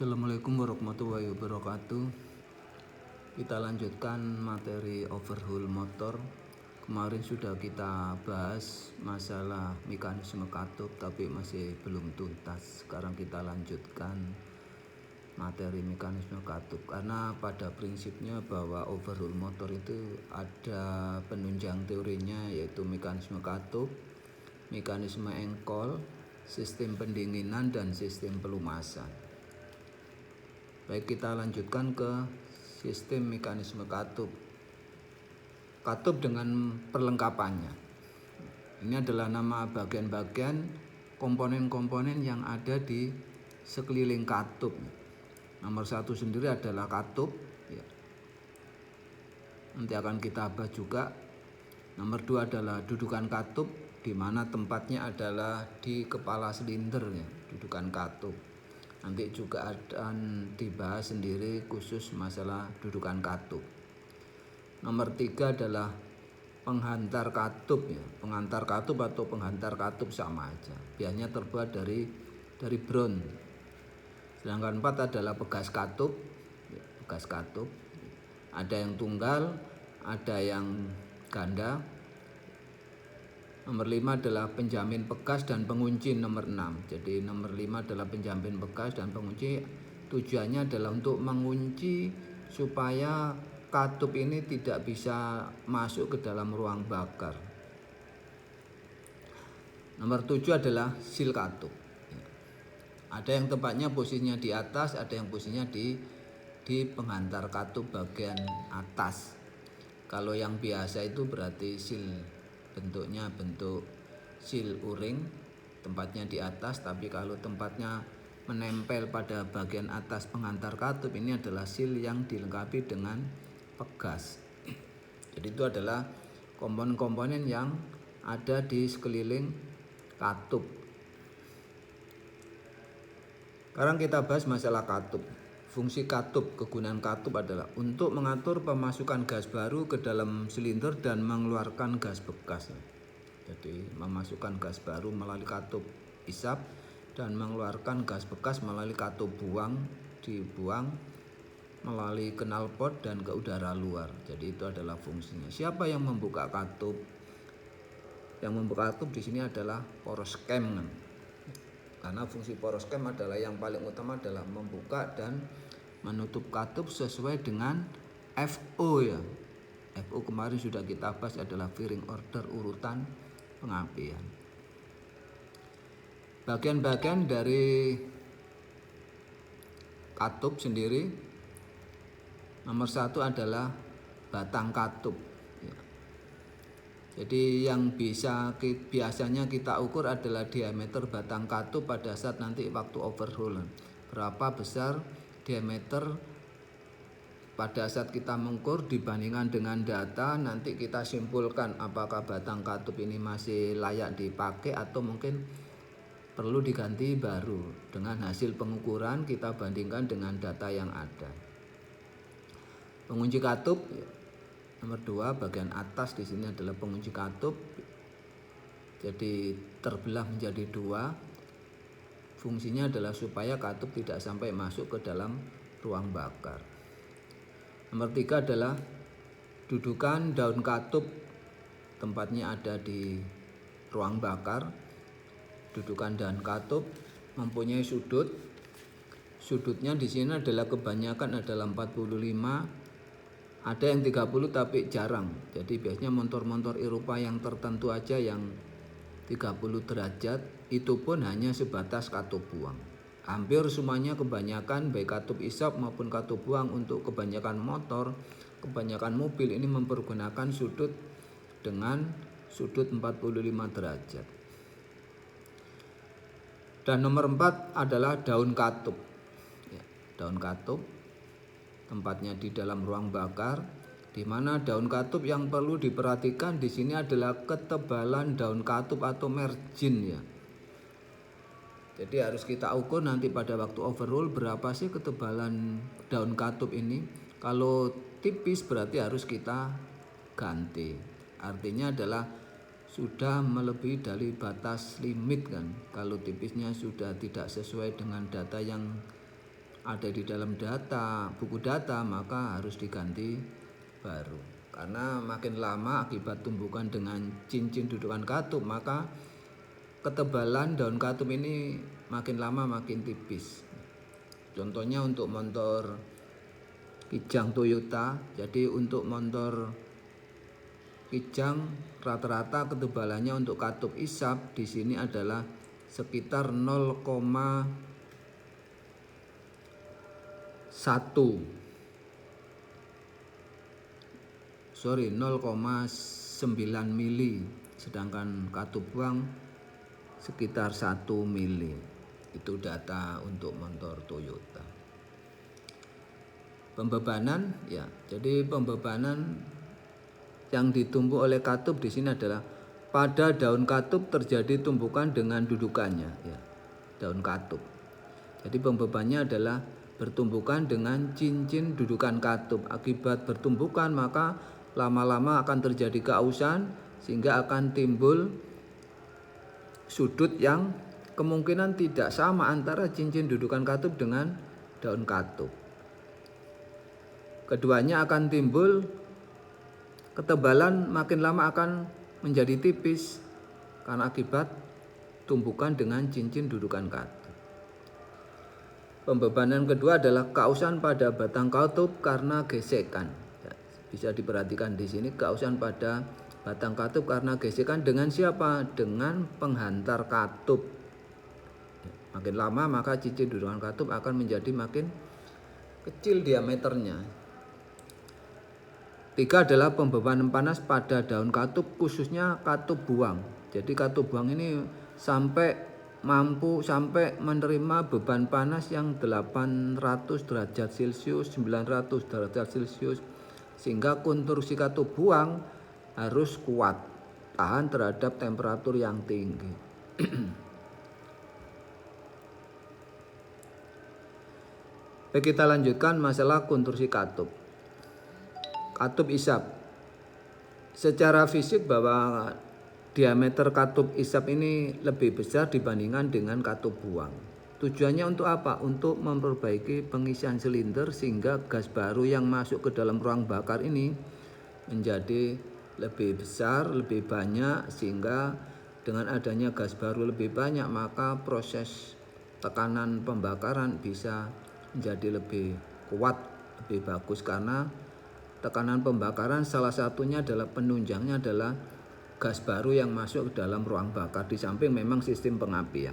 Assalamualaikum warahmatullahi wabarakatuh. Kita lanjutkan materi overhaul motor. Kemarin sudah kita bahas masalah mekanisme katup tapi masih belum tuntas. Sekarang kita lanjutkan materi mekanisme katup, karena pada prinsipnya bahwa overhaul motor itu ada penunjang teorinya, yaitu mekanisme katup, mekanisme engkol, sistem pendinginan, dan sistem pelumasan. Baik, kita lanjutkan ke sistem mekanisme katup. Katup dengan perlengkapannya. Ini adalah nama bagian-bagian komponen-komponen yang ada di sekeliling katup. Nomor 1 sendiri adalah katup. Nanti akan kita bahas juga. Nomor 2 adalah dudukan katup, di mana tempatnya adalah di kepala silinder, dudukan katup. Nanti juga akan dibahas sendiri khusus masalah dudukan katup. Nomor 3 adalah penghantar katup, Penghantar katup atau penghantar katup sama aja. Biasanya terbuat dari bron. Sedangkan 4 adalah pegas katup. Pegas katup. Ada yang tunggal, ada yang ganda. Nomor 5 adalah penjamin pegas dan pengunci nomor 6. Jadi nomor 5 adalah penjamin pegas dan pengunci. Tujuannya adalah untuk mengunci supaya katup ini tidak bisa masuk ke dalam ruang bakar. Nomor 7 adalah sil katup. Ada yang tempatnya posisinya di atas, ada yang posisinya di penghantar katup bagian atas. Kalau yang biasa itu berarti sil, bentuknya bentuk sil uring, tempatnya di atas. Tapi kalau tempatnya menempel pada bagian atas penghantar katup, ini adalah sil yang dilengkapi dengan pegas. Jadi itu adalah komponen-komponen yang ada di sekeliling katup. Sekarang kita bahas masalah katup. Fungsi katup, kegunaan katup adalah untuk mengatur pemasukan gas baru ke dalam silinder dan mengeluarkan gas bekas. Jadi memasukkan gas baru melalui katup isap dan mengeluarkan gas bekas melalui katup buang, dibuang melalui knalpot dan ke udara luar. Jadi itu adalah fungsinya. Siapa yang membuka katup? Yang membuka katup di sini adalah poros cam. Karena fungsi poros cam adalah yang paling utama adalah membuka dan menutup katup sesuai dengan FO, FO kemarin sudah kita bahas, adalah firing order, urutan pengapian. Bagian-bagian dari katup sendiri, nomor 1 adalah batang katup. Jadi yang biasanya kita ukur adalah diameter batang katup pada saat nanti waktu overhaul. Berapa besar diameter pada saat kita mengukur dibandingkan dengan data, nanti kita simpulkan apakah batang katup ini masih layak dipakai atau mungkin perlu diganti baru. Dengan hasil pengukuran kita bandingkan dengan data yang ada. Pengunci katup nomor 2, bagian atas di sini adalah pengunci katup. Jadi terbelah menjadi 2. Fungsinya adalah supaya katup tidak sampai masuk ke dalam ruang bakar. Nomor 3 adalah dudukan daun katup. Tempatnya ada di ruang bakar. Dudukan daun katup mempunyai sudut. Sudutnya di sini adalah kebanyakan adalah 45. Ada yang 30 tapi jarang. Jadi biasanya motor-motor Eropa yang tertentu aja yang 30 derajat, itu pun hanya sebatas katup buang. Hampir semuanya kebanyakan baik katup isap maupun katup buang untuk kebanyakan motor, kebanyakan mobil ini mempergunakan sudut dengan sudut 45 derajat. Dan nomor 4 adalah daun katup. Daun katup tempatnya di dalam ruang bakar, di mana daun katup yang perlu diperhatikan di sini adalah ketebalan daun katup atau margin, Jadi harus kita ukur nanti pada waktu overhaul berapa sih ketebalan daun katup ini. Kalau tipis berarti harus kita ganti. Artinya adalah sudah melebihi dari batas limit kan. Kalau tipisnya sudah tidak sesuai dengan data yang ada di dalam buku data, maka harus diganti baru. Karena makin lama akibat tumbukan dengan cincin dudukan katup, maka ketebalan daun katup ini makin lama makin tipis. Contohnya untuk motor Kijang Toyota, jadi untuk motor Kijang rata-rata ketebalannya untuk katup isap di sini adalah sekitar 0,9 mili, sedangkan katup buang sekitar 1 mili. Itu data untuk motor Toyota. Pembebanan ya, jadi pembebanan yang ditumbuk oleh katup di sini adalah pada daun katup terjadi tumbukan dengan dudukannya ya, daun katup. Jadi pembebannya adalah bertumbukan dengan cincin dudukan katup. Akibat bertumbukan maka lama-lama akan terjadi keausan sehingga akan timbul sudut yang kemungkinan tidak sama antara cincin dudukan katup dengan daun katup. Keduanya akan timbul ketebalan makin lama akan menjadi tipis karena akibat tumbukan dengan cincin dudukan katup. Pembebanan kedua adalah keausan pada batang katup karena gesekan. Ya, bisa diperhatikan di sini keausan pada batang katup karena gesekan dengan siapa? Dengan penghantar katup. Ya, makin lama maka cincin dudukan katup akan menjadi makin kecil diameternya. 3 adalah pembebanan panas pada daun katup khususnya katup buang. Jadi katup buang ini sampai menerima beban panas yang 800 derajat Celcius, 900 derajat Celcius, sehingga konstruksi katup buang harus kuat, tahan terhadap temperatur yang tinggi. Baik, kita lanjutkan masalah konstruksi katup. Katup isap. Secara fisik bahwa diameter katup isap ini lebih besar dibandingkan dengan katup buang. Tujuannya untuk apa? Untuk memperbaiki pengisian silinder sehingga gas baru yang masuk ke dalam ruang bakar ini menjadi lebih besar, lebih banyak, sehingga dengan adanya gas baru lebih banyak maka proses tekanan pembakaran bisa menjadi lebih kuat, lebih bagus, karena tekanan pembakaran salah satunya adalah penunjangnya adalah gas baru yang masuk ke dalam ruang bakar, di samping memang sistem pengapian.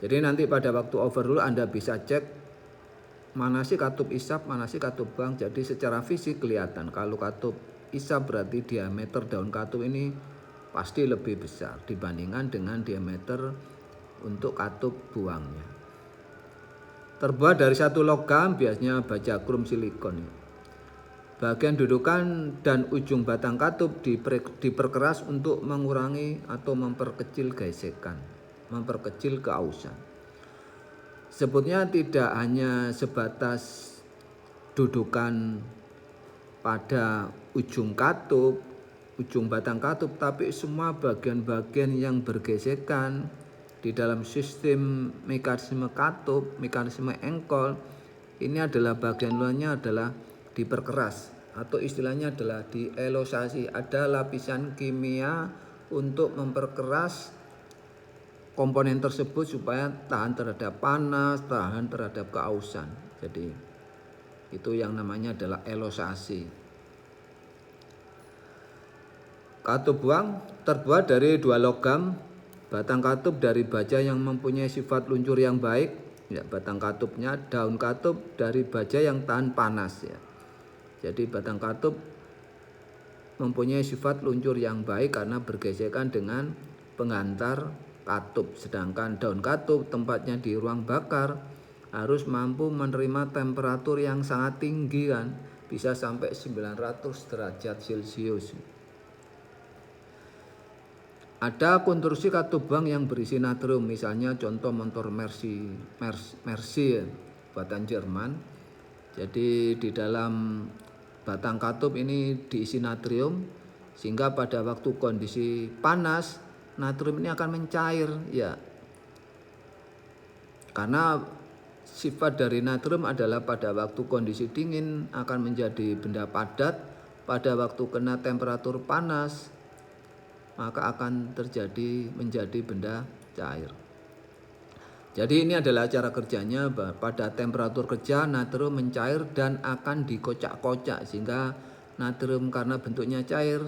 Jadi nanti pada waktu overload Anda bisa cek mana sih katup isap, mana sih katup buang. Jadi secara fisik kelihatan kalau katup isap berarti diameter daun katup ini pasti lebih besar dibandingkan dengan diameter untuk katup buangnya. Terbuat dari satu logam, biasanya baja krom silikon. Bagian dudukan dan ujung batang katup diperkeras untuk mengurangi atau memperkecil gesekan, memperkecil keausan. Sebutnya tidak hanya sebatas dudukan pada ujung katup, ujung batang katup, tapi semua bagian-bagian yang bergesekan di dalam sistem mekanisme katup, mekanisme engkol, ini adalah bagian luarnya adalah diperkeras atau istilahnya adalah dielosasi. Ada lapisan kimia untuk memperkeras komponen tersebut supaya tahan terhadap panas, tahan terhadap keausan. Jadi itu yang namanya adalah elosasi. Katup buang terbuat dari 2 logam. Batang katup dari baja yang mempunyai sifat luncur yang baik, ya, batang katupnya. Daun katup dari baja yang tahan panas, ya. Jadi batang katup mempunyai sifat luncur yang baik karena bergesekan dengan penghantar katup. Sedangkan daun katup tempatnya di ruang bakar harus mampu menerima temperatur yang sangat tinggi, kan, bisa sampai 900 derajat Celcius. Ada konstruksi katup buang yang berisi natrium, misalnya contoh motor Mercy buatan Jerman. Jadi di dalam batang katup ini diisi natrium, sehingga pada waktu kondisi panas natrium ini akan mencair, ya. Karena sifat dari natrium adalah pada waktu kondisi dingin akan menjadi benda padat, pada waktu kena temperatur panas maka akan menjadi benda cair. Jadi ini adalah cara kerjanya. Pada temperatur kerja natrium mencair dan akan dikocak-kocak, sehingga natrium karena bentuknya cair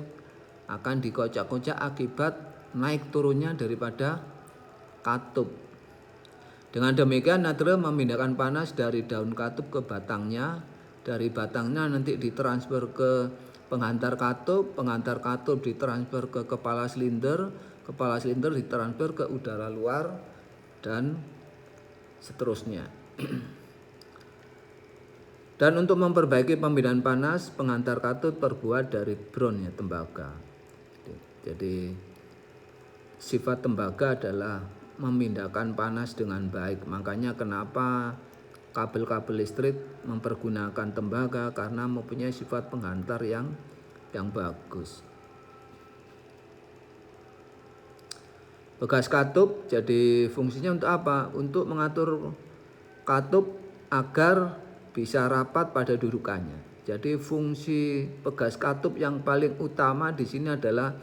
akan dikocak-kocak akibat naik turunnya daripada katup. Dengan demikian natrium memindahkan panas dari daun katup ke batangnya, dari batangnya nanti ditransfer ke penghantar katup ditransfer ke kepala silinder ditransfer ke udara luar, dan seterusnya. Dan untuk memperbaiki pemindahan panas, penghantar katup terbuat dari bron, ya, tembaga. Jadi sifat tembaga adalah memindahkan panas dengan baik. Makanya kenapa kabel-kabel listrik mempergunakan tembaga, karena mempunyai sifat penghantar yang bagus. Bekas katup, jadi fungsinya untuk apa? Untuk mengatur katup agar bisa rapat pada dudukannya. Jadi fungsi pegas katup yang paling utama di sini adalah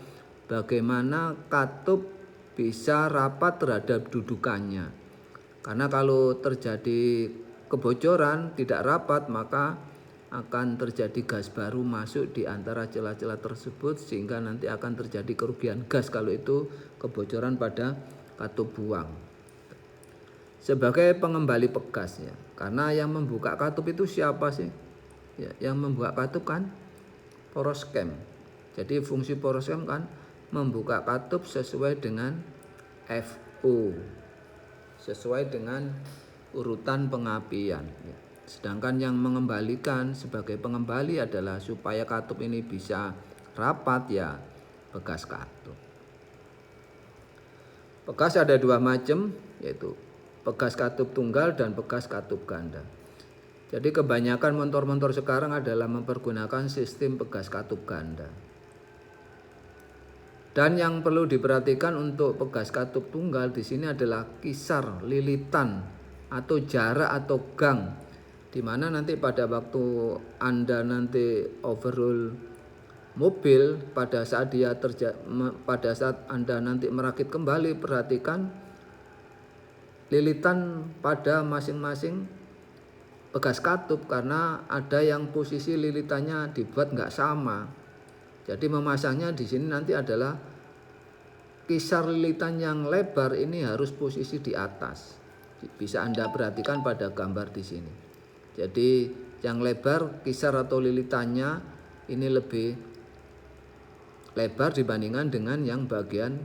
bagaimana katup bisa rapat terhadap dudukannya. Karena kalau terjadi kebocoran tidak rapat, maka akan terjadi gas baru masuk di antara celah-celah tersebut, sehingga nanti akan terjadi kerugian gas kalau itu kebocoran pada katup buang. Sebagai pengembali pegas, ya, karena yang membuka katup itu siapa sih? Ya, yang membuka katup kan poroskem. Jadi fungsi poroskem kan membuka katup sesuai dengan FO, sesuai dengan urutan pengapian, ya. Sedangkan yang mengembalikan sebagai pengembali adalah supaya katup ini bisa rapat, ya, bekas katup. Bekas ada dua macam, yaitu bekas katup tunggal dan bekas katup ganda. Jadi kebanyakan motor-motor sekarang adalah mempergunakan sistem bekas katup ganda. Dan yang perlu diperhatikan untuk bekas katup tunggal di sini adalah kisar lilitan atau jarak atau gang, di mana nanti pada waktu Anda nanti overhaul mobil, pada saat Anda nanti merakit kembali, perhatikan lilitan pada masing-masing bekas katup, karena ada yang posisi lilitannya dibuat nggak sama. Jadi memasangnya di sini nanti adalah kisar lilitan yang lebar ini harus posisi di atas. Bisa Anda perhatikan pada gambar di sini. Jadi yang lebar kisar atau lilitannya ini lebih lebar dibandingkan dengan yang bagian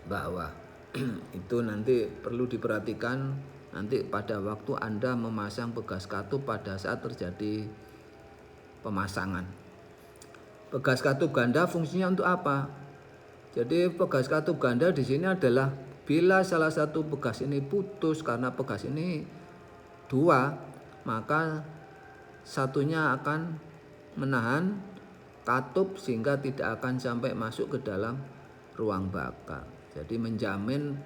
bawah. Itu nanti perlu diperhatikan nanti pada waktu Anda memasang bekas katup pada saat terjadi pemasangan. Bekas katup ganda fungsinya untuk apa? Jadi bekas katup ganda di sini adalah bila salah satu bekas ini putus, karena bekas ini dua, maka satunya akan menahan katup sehingga tidak akan sampai masuk ke dalam ruang bakar. Jadi menjamin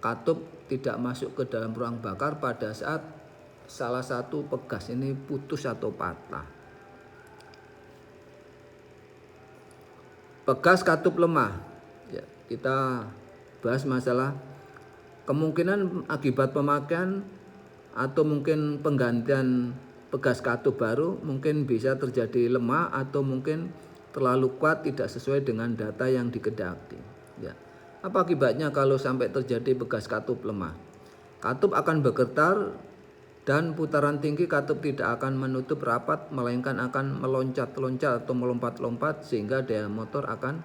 katup tidak masuk ke dalam ruang bakar pada saat salah satu pegas ini putus atau patah. Bekas katup lemah, ya, kita bahas masalah kemungkinan akibat pemakaian atau mungkin penggantian bekas katup baru mungkin bisa terjadi lemah atau mungkin terlalu kuat, tidak sesuai dengan data yang dikehendaki, ya. Apa akibatnya kalau sampai terjadi bekas katup lemah? Katup akan bergetar dan putaran tinggi katup tidak akan menutup rapat, melainkan akan meloncat-loncat atau melompat-lompat sehingga daya motor akan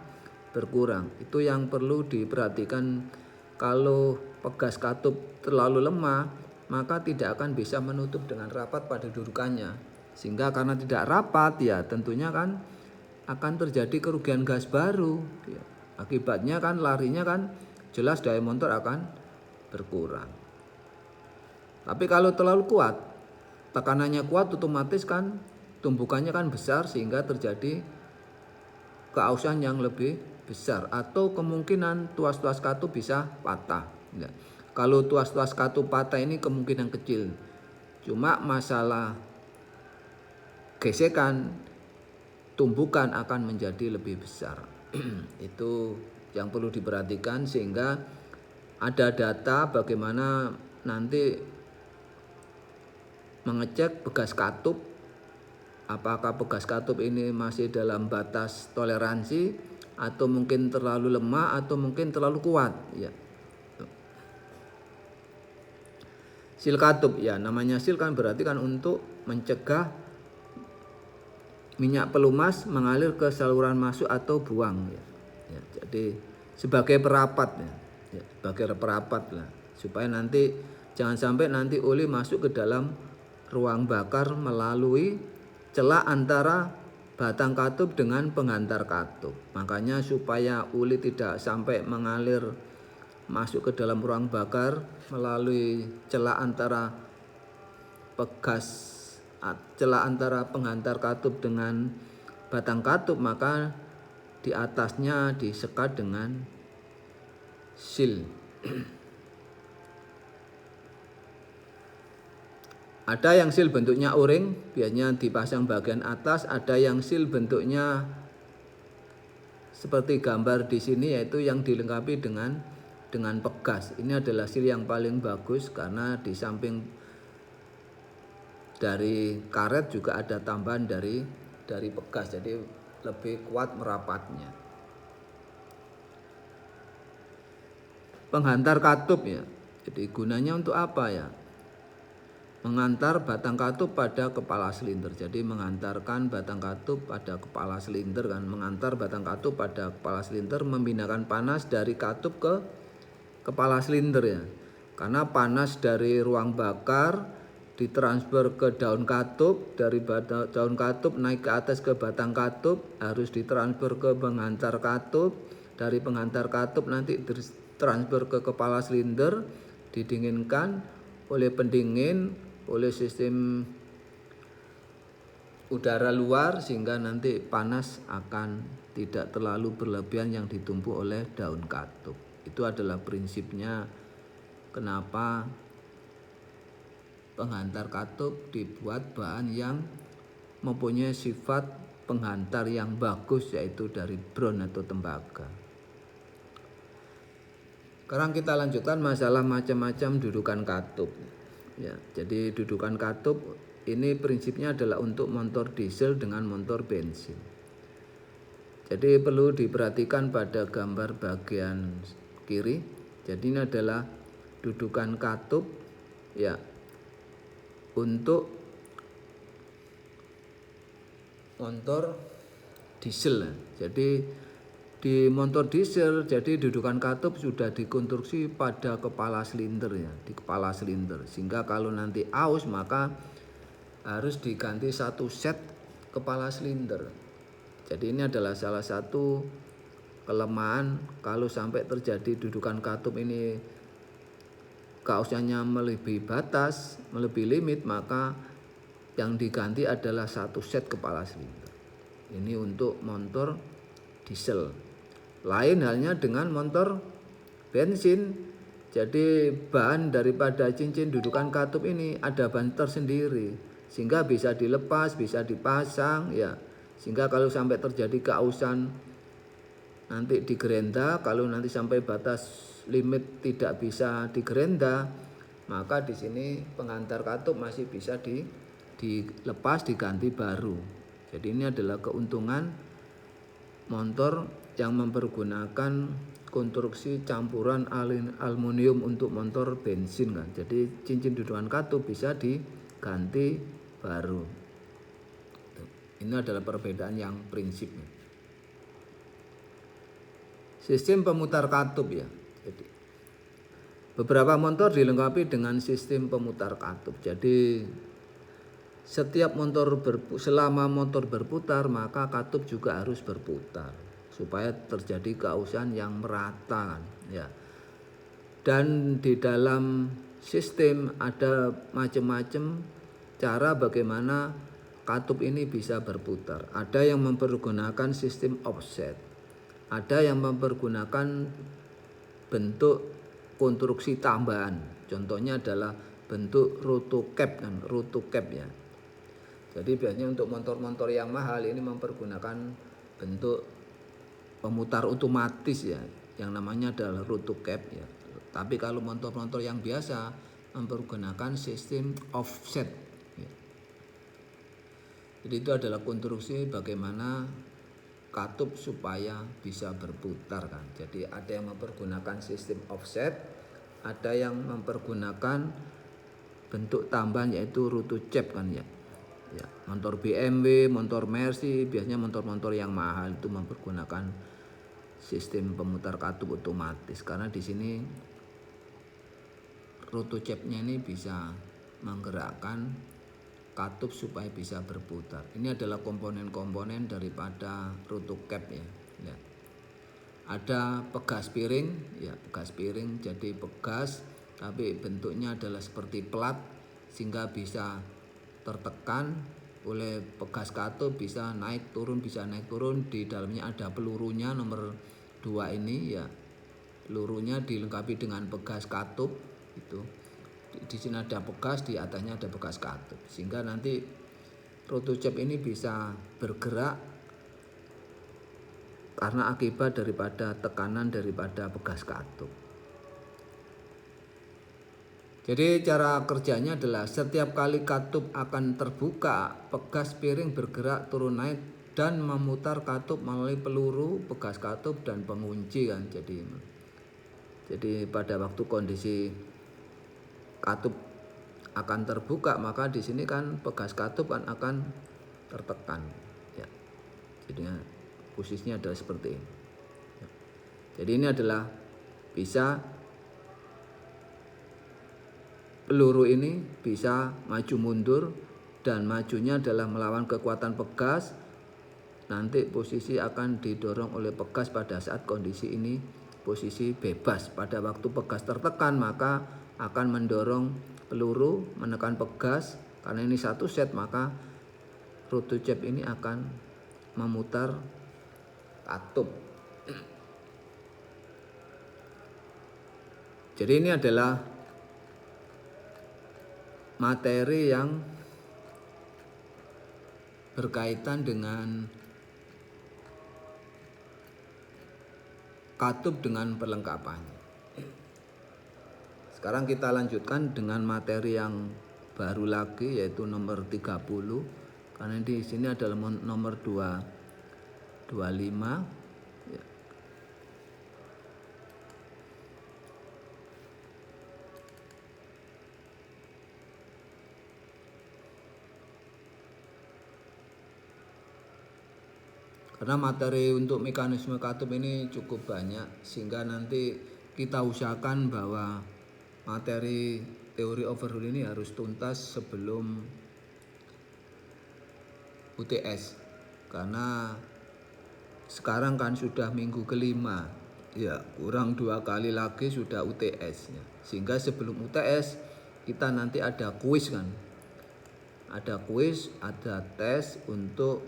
berkurang. Itu yang perlu diperhatikan. Kalau pegas katup terlalu lemah, maka tidak akan bisa menutup dengan rapat pada dudukannya. Sehingga karena tidak rapat, ya tentunya kan akan terjadi kerugian gas baru, ya. Akibatnya kan larinya kan jelas daya motor akan berkurang. Tapi kalau terlalu kuat, tekanannya kuat, otomatis kan tumbukannya kan besar sehingga terjadi keausan yang lebih besar atau kemungkinan tuas-tuas katup bisa patah, ya. Kalau tuas-tuas katup patah ini kemungkinan kecil. Cuma masalah gesekan tumbukan akan menjadi lebih besar. Itu yang perlu diperhatikan, sehingga ada data bagaimana nanti mengecek bekas katup, apakah bekas katup ini masih dalam batas toleransi atau mungkin terlalu lemah atau mungkin terlalu kuat ya. Sil katup ya, namanya sil kan berarti kan untuk mencegah minyak pelumas mengalir ke saluran masuk atau buang ya. Ya, jadi sebagai perapat ya, sebagai perapat lah, supaya nanti jangan sampai nanti oli masuk ke dalam ruang bakar melalui celah antara batang katup dengan penghantar katup. Makanya supaya oli tidak sampai mengalir masuk ke dalam ruang bakar melalui celah antara celah antara penghantar katup dengan batang katup, maka di atasnya disekat dengan sil. Ada yang sil bentuknya O-ring, biasanya dipasang bagian atas. Ada yang sil bentuknya seperti gambar di sini, yaitu yang dilengkapi dengan pegas. Ini adalah sil yang paling bagus karena di samping dari karet juga ada tambahan dari pegas, jadi lebih kuat merapatnya. Penghantar katup ya, jadi gunanya untuk apa ya? Mengantar batang katup pada kepala silinder. Jadi mengantarkan batang katup pada kepala silinder kan, mengantar batang katup pada kepala silinder, memindahkan panas dari katup ke kepala silinder ya. Karena panas dari ruang bakar ditransfer ke daun katup, dari daun katup naik ke atas ke batang katup, harus ditransfer ke penghantar katup, dari penghantar katup nanti ditransfer ke kepala silinder, didinginkan oleh pendingin, oleh sistem udara luar, sehingga nanti panas akan tidak terlalu berlebihan yang ditumpuk oleh daun katup. Itu adalah prinsipnya kenapa penghantar katup dibuat bahan yang mempunyai sifat penghantar yang bagus, yaitu dari bron atau tembaga. Sekarang kita lanjutkan masalah macam-macam dudukan katup. Ya, jadi dudukan katup ini prinsipnya adalah untuk motor diesel dengan motor bensin. Jadi perlu diperhatikan pada gambar bagian kiri. Jadi ini adalah dudukan katup ya, untuk motor diesel. Jadi di motor diesel, jadi dudukan katup sudah dikonstruksi pada kepala silinder ya, di kepala silinder, sehingga kalau nanti aus maka harus diganti satu set kepala silinder. Jadi ini adalah salah satu kelemahan kalau sampai terjadi dudukan katup ini kaosnya melebihi batas, melebihi limit, maka yang diganti adalah satu set kepala silinder. Ini untuk motor diesel. Lain halnya dengan motor bensin. Jadi bahan daripada cincin dudukan katup ini ada bahan tersendiri, sehingga bisa dilepas, bisa dipasang ya. Sehingga kalau sampai terjadi keausan nanti digerenda, kalau nanti sampai batas limit tidak bisa digerenda, maka di sini penghantar katup masih bisa dilepas, diganti baru. Jadi ini adalah keuntungan motor yang mempergunakan konstruksi campuran aluminium untuk motor bensin kan. Jadi cincin dudukan katup bisa diganti baru. Ini adalah perbedaan yang prinsipnya. Sistem pemutar katup ya. Jadi beberapa motor dilengkapi dengan sistem pemutar katup. Jadi setiap selama motor berputar, maka katup juga harus berputar supaya terjadi keausan yang merata kan, ya. Dan di dalam sistem ada macam-macam cara bagaimana katup ini bisa berputar. Ada yang mempergunakan sistem offset, ada yang mempergunakan bentuk konstruksi tambahan. Contohnya adalah bentuk rotocap kan, rotocap ya. Jadi biasanya untuk motor-motor yang mahal ini mempergunakan bentuk pemutar otomatis ya, yang namanya adalah rotocap ya. Tapi kalau motor-motor yang biasa mempergunakan sistem offset ya. Jadi itu adalah konstruksi bagaimana katup supaya bisa berputar kan. Jadi ada yang mempergunakan sistem offset, ada yang mempergunakan bentuk tambahan yaitu rotocap kan ya. Ya, motor BMW, motor Mercy, biasanya motor-motor yang mahal itu mempergunakan sistem pemutar katup otomatis karena di sini rotocapnya ini bisa menggerakkan katup supaya bisa berputar. Ini adalah komponen-komponen daripada rotocap ya. Ya. Ada pegas piring, ya pegas piring jadi pegas tapi bentuknya adalah seperti plat sehingga bisa tertekan oleh pegas katup, bisa naik turun di dalamnya ada pelurunya nomor 2 ini ya, pelurunya dilengkapi dengan pegas katup itu. Di sini ada pegas, di atasnya ada pegas katup sehingga nanti rotocap ini bisa bergerak karena akibat daripada tekanan daripada pegas katup. Jadi cara kerjanya adalah setiap kali katup akan terbuka, pegas piring bergerak turun naik dan memutar katup melalui peluru, pegas katup dan pengunci kan. Jadi pada waktu kondisi katup akan terbuka maka di sini kan pegas katup kan akan tertekan. Ya. Jadi posisinya adalah seperti ini. Ya. Jadi ini adalah bisa peluru ini bisa maju mundur dan majunya adalah melawan kekuatan pegas. Nanti posisi akan didorong oleh pegas pada saat kondisi ini posisi bebas. Pada waktu pegas tertekan maka akan mendorong peluru menekan pegas. Karena ini satu set maka rotocap ini akan memutar katup. Jadi ini adalah materi yang berkaitan dengan katup dengan perlengkapannya. Sekarang kita lanjutkan dengan materi yang baru lagi yaitu nomor 30. Karena di sini adalah nomor 25 ya. Karena materi untuk mekanisme katup ini cukup banyak sehingga nanti kita usahakan bahwa materi teori overhaul ini harus tuntas sebelum UTS. Karena sekarang kan sudah minggu kelima, ya kurang 2 kali lagi sudah UTS ya. Sehingga sebelum UTS kita nanti ada kuis kan. Ada kuis, ada tes untuk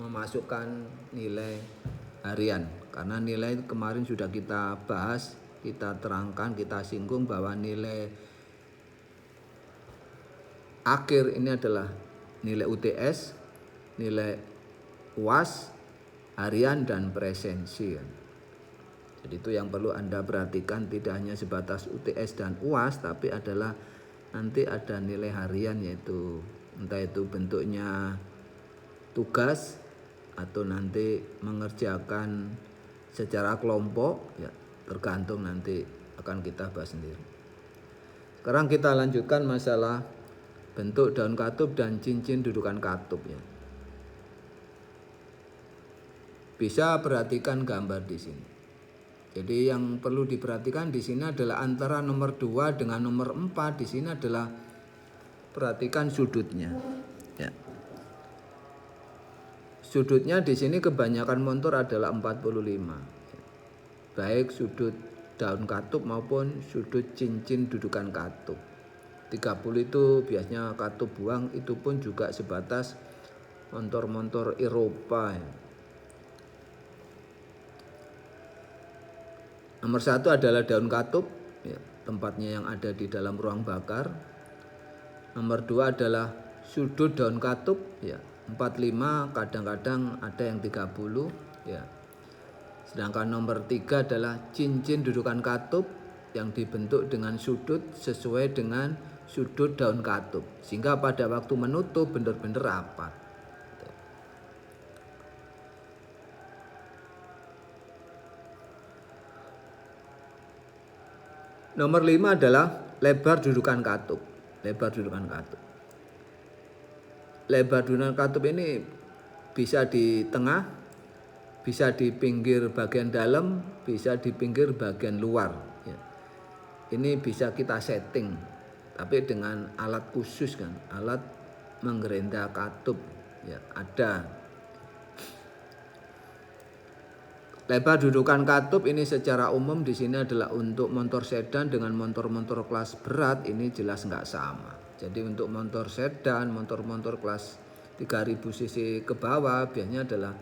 memasukkan nilai harian. Karena nilai kemarin sudah kita bahas, kita terangkan, kita singgung bahwa nilai akhir ini adalah nilai UTS, nilai UAS, harian dan presensi. Jadi itu yang perlu Anda perhatikan, tidak hanya sebatas UTS dan UAS tapi adalah nanti ada nilai harian yaitu entah itu bentuknya tugas atau nanti mengerjakan secara kelompok ya, tergantung nanti akan kita bahas sendiri. Sekarang kita lanjutkan masalah bentuk daun katup dan cincin dudukan katup ya. Bisa perhatikan gambar di sini. Jadi yang perlu diperhatikan di sini adalah antara nomor 2 dengan nomor 4 di sini adalah perhatikan sudutnya. Ya. Sudutnya di sini kebanyakan motor adalah 45. Baik sudut daun katup maupun sudut cincin dudukan katup. 30 itu biasanya katup buang, itu pun juga sebatas motor-motor Eropa ya. Nomor 1 adalah daun katup, ya, tempatnya yang ada di dalam ruang bakar. Nomor 2 adalah sudut daun katup, ya, 45, kadang-kadang ada yang 30, ya. Sedangkan nomor 3 adalah cincin dudukan katup yang dibentuk dengan sudut sesuai dengan sudut daun katup, sehingga pada waktu menutup benar-benar rapat. Nomor 5 adalah lebar dudukan katup. Lebar dudukan katup. Lebar dudukan katup ini bisa di tengah, bisa di pinggir bagian dalam, bisa di pinggir bagian luar. Ya. Ini bisa kita setting, tapi dengan alat khusus kan, alat menggerinda katup. Ya, ada. Lebar dudukan katup ini secara umum di sini adalah untuk motor sedan dengan motor-motor kelas berat ini jelas nggak sama. Jadi untuk motor sedan, motor-motor kelas 3000 cc ke bawah biasanya adalah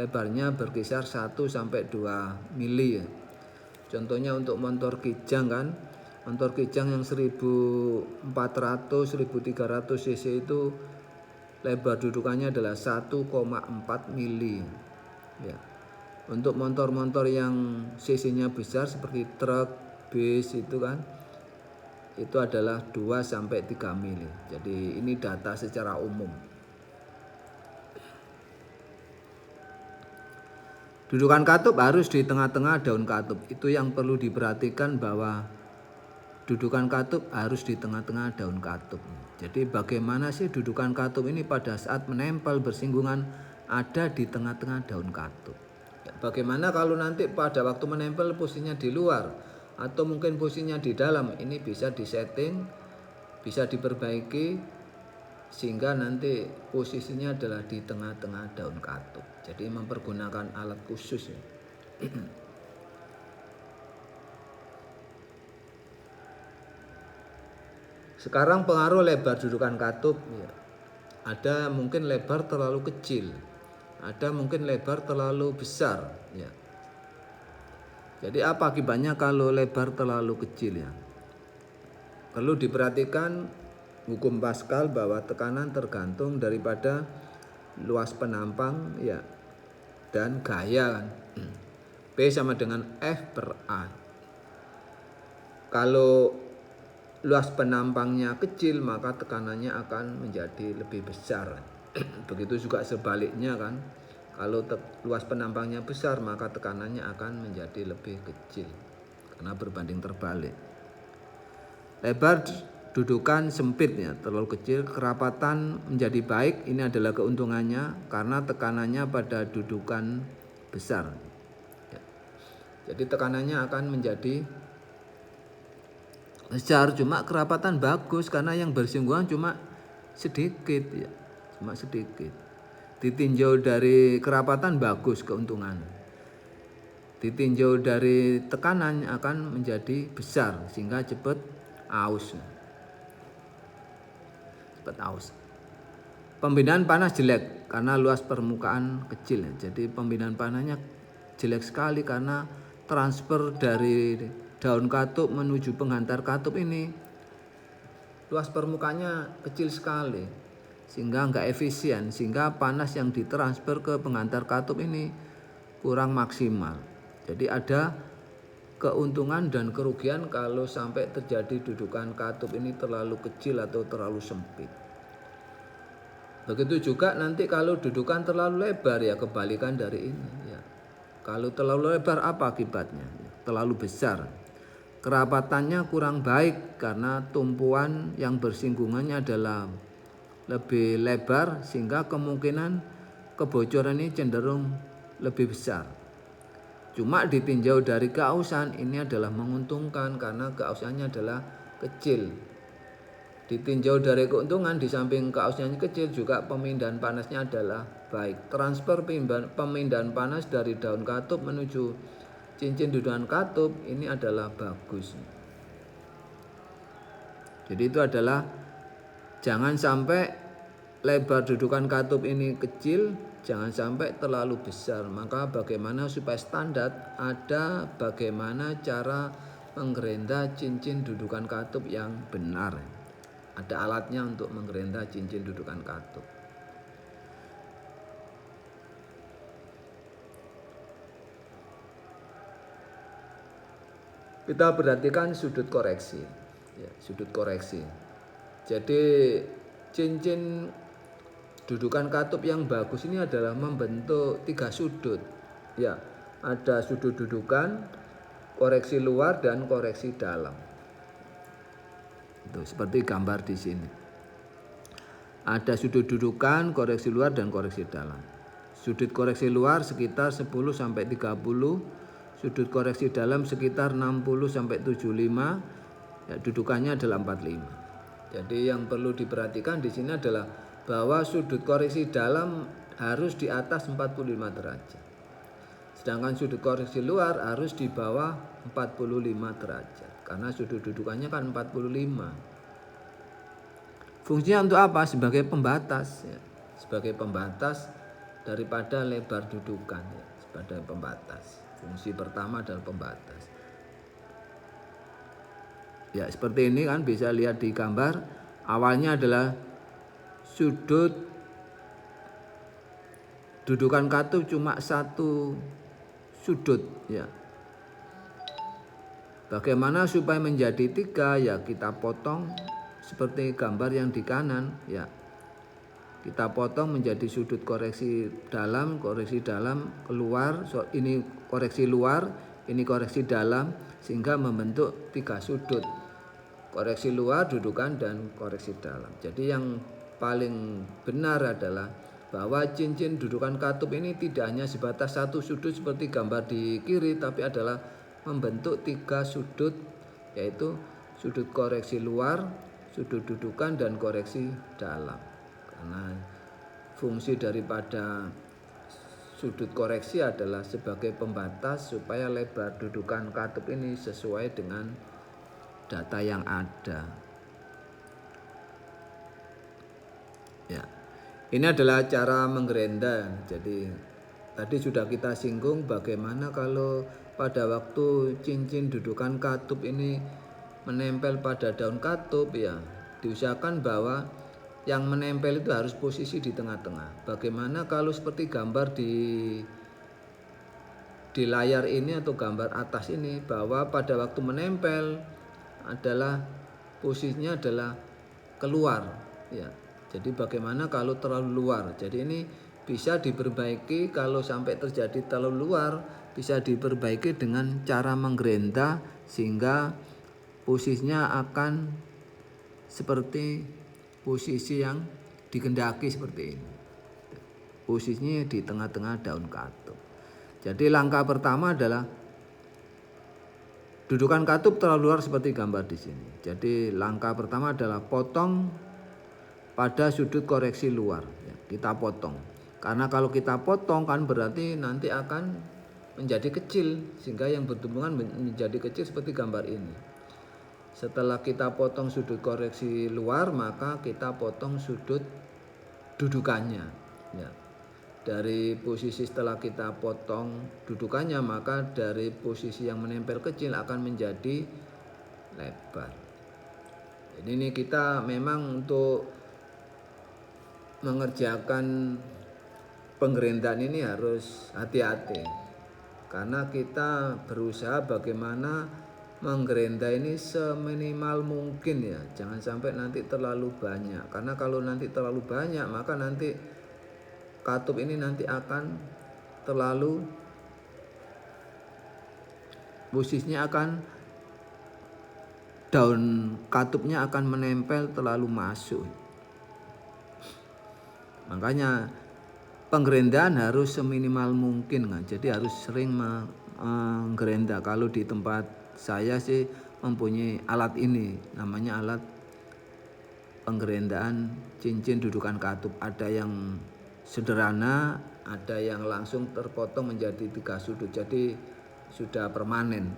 lebarnya berkisar 1 sampai 2 mili ya. Contohnya untuk motor kijang kan, motor kijang yang 1400, 1300 cc itu lebar dudukannya adalah 1,4 mili ya. Untuk motor-motor yang cc-nya besar seperti truk, bis itu kan, itu adalah 2 sampai 3 mili. Jadi ini data secara umum. Dudukan katup harus di tengah-tengah daun katup. Itu yang perlu diperhatikan, bahwa dudukan katup harus di tengah-tengah daun katup. Jadi bagaimana sih dudukan katup ini pada saat menempel bersinggungan ada di tengah-tengah daun katup. Bagaimana kalau nanti pada waktu menempel posisinya di luar atau mungkin posisinya di dalam, ini bisa disetting, bisa diperbaiki sehingga nanti posisinya adalah di tengah-tengah daun katup. Jadi mempergunakan alat khusus ya. Sekarang pengaruh lebar dudukan katup ya. Ada mungkin lebar terlalu kecil, ada mungkin lebar terlalu besar ya. Jadi apa akibatnya kalau lebar terlalu kecil ya? Perlu diperhatikan hukum Pascal bahwa tekanan tergantung daripada luas penampang ya dan gaya kan. P sama dengan F per A. Kalau luas penampangnya kecil maka tekanannya akan menjadi lebih besar. Begitu juga sebaliknya kan. Kalau luas penampangnya besar maka tekanannya akan menjadi lebih kecil karena berbanding terbalik. Lebar dudukan sempit ya, terlalu kecil, kerapatan menjadi baik. Ini adalah keuntungannya karena tekanannya pada dudukan besar ya. Jadi tekanannya akan menjadi besar, cuma kerapatan bagus karena yang bersinggungan cuma sedikit ya, cuma sedikit. Ditinjau dari kerapatan bagus keuntungan, ditinjau dari tekanan akan menjadi besar sehingga cepat aus. Pembinaan panas jelek karena luas permukaan kecil. Jadi pembinaan panasnya jelek sekali karena transfer dari daun katup menuju penghantar katup ini luas permukaannya kecil sekali sehingga enggak efisien, sehingga panas yang ditransfer ke penghantar katup ini kurang maksimal. Jadi ada keuntungan dan kerugian kalau sampai terjadi dudukan katup ini terlalu kecil atau terlalu sempit. Begitu juga nanti kalau dudukan terlalu lebar ya kebalikan dari ini ya. Kalau terlalu lebar apa akibatnya? Terlalu besar. Kerapatannya kurang baik karena tumpuan yang bersinggungannya adalah lebih lebar sehingga kemungkinan kebocoran ini cenderung lebih besar. Cuma ditinjau dari keausan ini adalah menguntungkan karena keausannya adalah kecil. Ditinjau dari keuntungan di samping keausannya kecil juga pemindahan panasnya adalah baik. Transfer pemindahan panas dari daun katup menuju cincin dudukan katup ini adalah bagus. Jadi itu adalah jangan sampai lebar dudukan katup ini kecil, jangan sampai terlalu besar. Maka bagaimana supaya standar, ada bagaimana cara menggerenda cincin dudukan katup yang benar. Ada alatnya untuk menggerenda cincin dudukan katup. Kita perhatikan sudut koreksi. Ya, sudut koreksi. Jadi cincin dudukan katup yang bagus ini adalah membentuk 3 sudut. Ya, ada sudut dudukan, koreksi luar dan koreksi dalam. Itu seperti gambar di sini. Ada sudut dudukan, koreksi luar dan koreksi dalam. Sudut koreksi luar sekitar 10 sampai 30. Sudut koreksi dalam sekitar 60 sampai 75. Ya, dudukannya adalah 45. Jadi yang perlu diperhatikan di sini adalah bahwa sudut koreksi dalam harus di atas 45 derajat. Sedangkan sudut koreksi luar harus di bawah 45 derajat. Karena sudut dudukannya kan 45. Fungsinya untuk apa? Sebagai pembatas. Ya. Sebagai pembatas daripada lebar dudukan. Ya. Sebagai pembatas. Fungsi pertama adalah pembatas. Ya, seperti ini kan bisa lihat di gambar. Awalnya adalah sudut dudukan katup cuma 1 sudut, ya. Bagaimana supaya menjadi 3? Ya, kita potong seperti gambar yang di kanan, ya. Kita potong menjadi sudut koreksi dalam keluar. Ini koreksi luar, ini koreksi dalam, sehingga membentuk 3 sudut. Koreksi luar, dudukan, dan koreksi dalam. Jadi yang paling benar adalah bahwa cincin dudukan katup ini tidak hanya sebatas 1 sudut seperti gambar di kiri, tapi adalah membentuk 3 sudut, yaitu sudut koreksi luar, sudut dudukan, dan koreksi dalam. Karena fungsi daripada sudut koreksi adalah sebagai pembatas supaya lebar dudukan katup ini sesuai dengan data yang ada. Ya. Ini adalah cara menggerenda. Jadi tadi sudah kita singgung bagaimana kalau pada waktu cincin dudukan katup ini menempel pada daun katup, ya diusahakan bahwa yang menempel itu harus posisi di tengah-tengah. Bagaimana kalau seperti gambar di layar ini atau gambar atas ini, bahwa pada waktu menempel adalah posisinya adalah keluar, ya. Jadi bagaimana kalau terlalu luar? Jadi ini bisa diperbaiki. Kalau sampai terjadi terlalu luar, bisa diperbaiki dengan cara menggerenda sehingga posisinya akan seperti posisi yang dikehendaki seperti ini. Posisinya di tengah-tengah daun katup. Jadi langkah pertama adalah dudukan katup terlalu luar seperti gambar di sini. Jadi langkah pertama adalah potong pada sudut koreksi luar. Ya, kita potong. Karena kalau kita potong kan berarti nanti akan menjadi kecil, sehingga yang bertumbuhan menjadi kecil seperti gambar ini. Setelah kita potong sudut koreksi luar, maka kita potong sudut dudukannya. Ya. Dari posisi setelah kita potong dudukannya, maka dari posisi yang menempel kecil akan menjadi lebar. Jadi ini kita memang untuk mengerjakan penggerendaan ini harus hati-hati. Karena kita berusaha bagaimana menggerenda ini seminimal mungkin, ya. Jangan sampai nanti terlalu banyak. Karena kalau nanti terlalu banyak, maka nanti katup ini nanti akan terlalu, posisinya akan, daun katupnya akan menempel terlalu masuk. Makanya penggerendaan harus seminimal mungkin kan. Jadi harus sering menggerenda. Kalau di tempat saya sih mempunyai alat ini, namanya alat penggerendaan cincin dudukan katup. Ada yang sederhana, ada yang langsung terpotong menjadi 3 sudut. Jadi sudah permanen.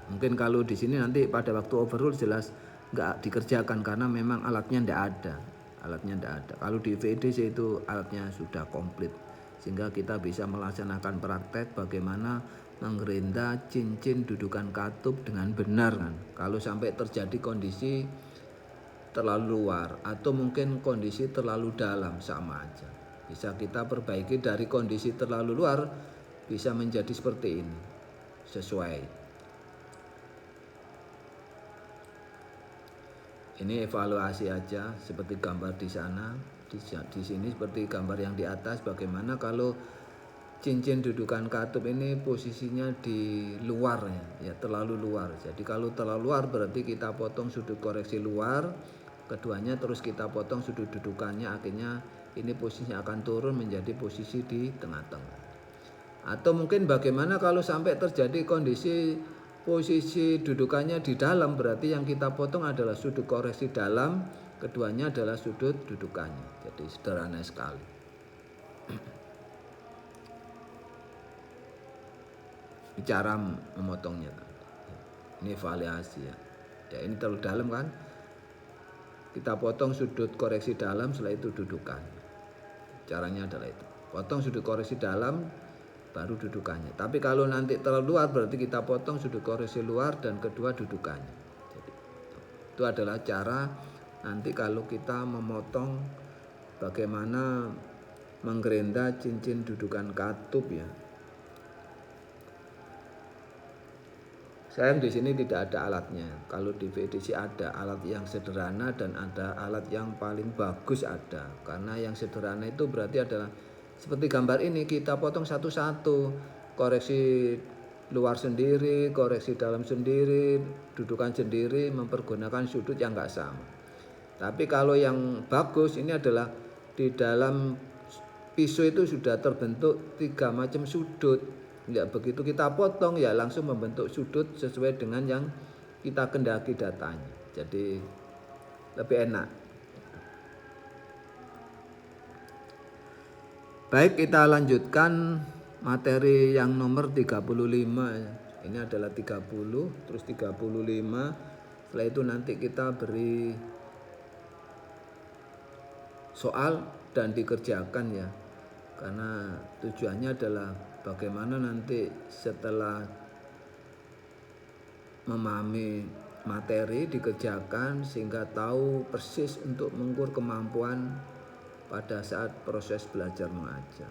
Mungkin kalau di sini nanti pada waktu overhaul jelas nggak dikerjakan karena memang alatnya nggak ada. alatnya tidak ada. Kalau di VDC itu alatnya sudah komplit, sehingga kita bisa melaksanakan praktek bagaimana menggerinda cincin dudukan katup dengan benar kan. Kalau sampai terjadi kondisi terlalu luar atau mungkin kondisi terlalu dalam, sama aja. Bisa kita perbaiki dari kondisi terlalu luar bisa menjadi seperti ini, sesuai. Ini evaluasi aja seperti gambar di sana, di sini seperti gambar yang di atas. Bagaimana kalau cincin dudukan katup ini posisinya di luar ya terlalu luar. Jadi kalau terlalu luar berarti kita potong sudut koreksi luar, keduanya terus kita potong sudut dudukannya, akhirnya ini posisinya akan turun menjadi posisi di tengah-tengah. Atau mungkin bagaimana kalau sampai terjadi kondisi posisi dudukannya di dalam, berarti yang kita potong adalah sudut koreksi dalam, keduanya adalah sudut dudukannya. Jadi sederhana sekali. Cara memotongnya. Ini evaluasi ya. Ya ini terlalu dalam kan? Kita potong sudut koreksi dalam, setelah itu dudukan. Caranya adalah itu. Potong sudut koreksi dalam, baru dudukannya. Tapi kalau nanti terlalu luar berarti kita potong sudut koreksi luar dan kedua dudukannya. Jadi, itu adalah cara nanti kalau kita memotong bagaimana menggerinda cincin dudukan katup ya. Sayang di sini tidak ada alatnya. Kalau di VDC ada alat yang sederhana dan ada alat yang paling bagus ada. Karena yang sederhana itu berarti adalah seperti gambar ini, kita potong satu-satu, koreksi luar sendiri, koreksi dalam sendiri, dudukan sendiri, mempergunakan sudut yang enggak sama. Tapi kalau yang bagus ini adalah di dalam pisau itu sudah terbentuk 3 macam sudut. Ya begitu kita potong ya langsung membentuk sudut sesuai dengan yang kita kendaki datanya. Jadi lebih enak. Baik, kita lanjutkan materi yang nomor 35. Ini adalah 30, terus 35. Setelah itu nanti kita beri soal dan dikerjakan ya. Karena tujuannya adalah bagaimana nanti setelah memahami materi dikerjakan sehingga tahu persis untuk mengukur kemampuan pada saat proses belajar mengajar.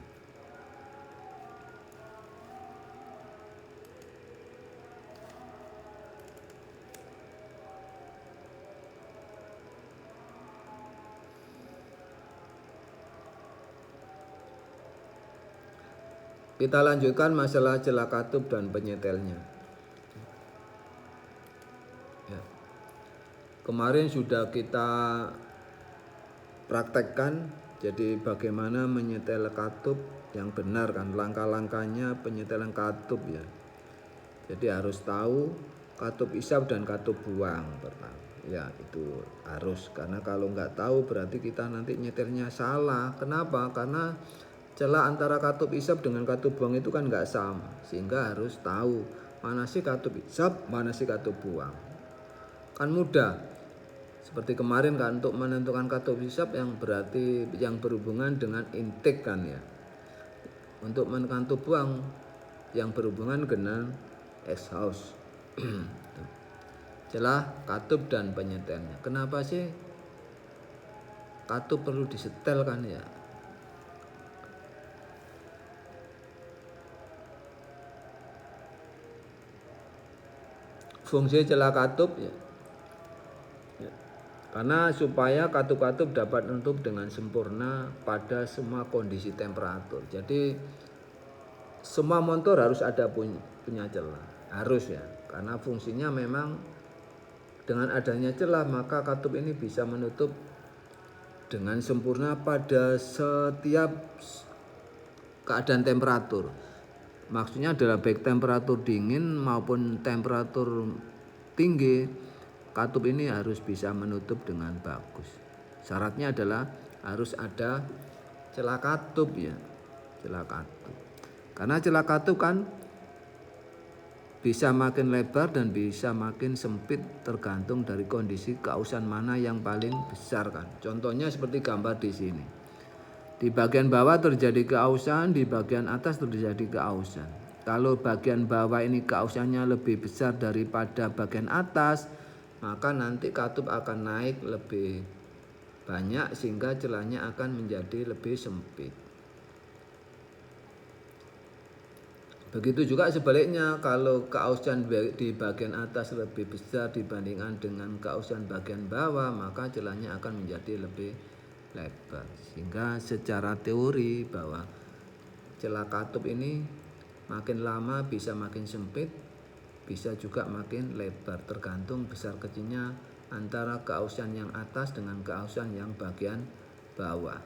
Kita lanjutkan masalah celah katup dan penyetelnya. Ya. Kemarin sudah kita praktekkan, jadi bagaimana menyetel katup yang benar kan, langkah-langkahnya penyetelan katup ya. Jadi harus tahu katup isap dan katup buang pertama. Ya itu harus, karena kalau nggak tahu berarti kita nanti nyetelnya salah. Kenapa? Karena celah antara katup isap dengan katup buang itu kan nggak sama, sehingga harus tahu mana sih katup isap, mana sih katup buang. Kan mudah, seperti kemarin kan untuk menentukan katup isap yang berarti yang berhubungan dengan intake kan ya. Untuk menentukan katup buang yang berhubungan dengan exhaust. Celah katup dan penyetelnya. Kenapa sih katup perlu disetel kan ya? Fungsi celah katup ya. Karena supaya katup-katup dapat menutup dengan sempurna pada semua kondisi temperatur. Jadi semua motor harus ada punya celah, harus ya. Karena fungsinya memang dengan adanya celah maka katup ini bisa menutup dengan sempurna pada setiap keadaan temperatur. Maksudnya adalah baik temperatur dingin maupun temperatur tinggi, katup ini harus bisa menutup dengan bagus. Syaratnya adalah harus ada celah katup ya, celah katup. Karena celah katup kan bisa makin lebar dan bisa makin sempit tergantung dari kondisi keausan mana yang paling besar kan. Contohnya seperti gambar di sini. Di bagian bawah terjadi keausan, di bagian atas terjadi keausan. Kalau bagian bawah ini keausannya lebih besar daripada bagian atas, maka nanti katup akan naik lebih banyak sehingga celahnya akan menjadi lebih sempit. Begitu juga sebaliknya, kalau keausan di bagian atas lebih besar dibandingkan dengan keausan bagian bawah, maka celahnya akan menjadi lebih lebar. Sehingga secara teori bahwa celah katup ini makin lama bisa makin sempit, bisa juga makin lebar, tergantung besar kecilnya antara keausan yang atas dengan keausan yang bagian bawah.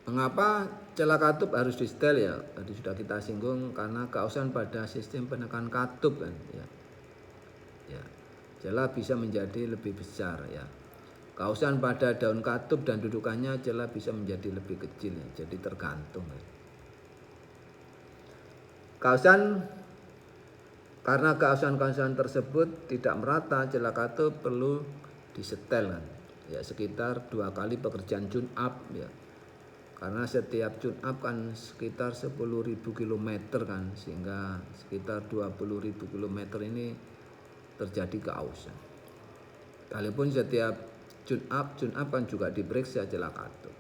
Mengapa celah katup harus disetel ya? Tadi sudah kita singgung, karena keausan pada sistem penekan katup kan ya. Ya. Celah bisa menjadi lebih besar ya. Keausan pada daun katup dan dudukannya celah bisa menjadi lebih kecil ya. Jadi tergantung ya. Karena keausan tersebut tidak merata, celah katup perlu disetel kan. Ya, sekitar 2 kali pekerjaan tune up ya. Karena setiap tune up kan sekitar 10.000 km kan, sehingga sekitar 20.000 km ini terjadi keausan. Kalaupun setiap tune up kan juga diperiksa celah katup.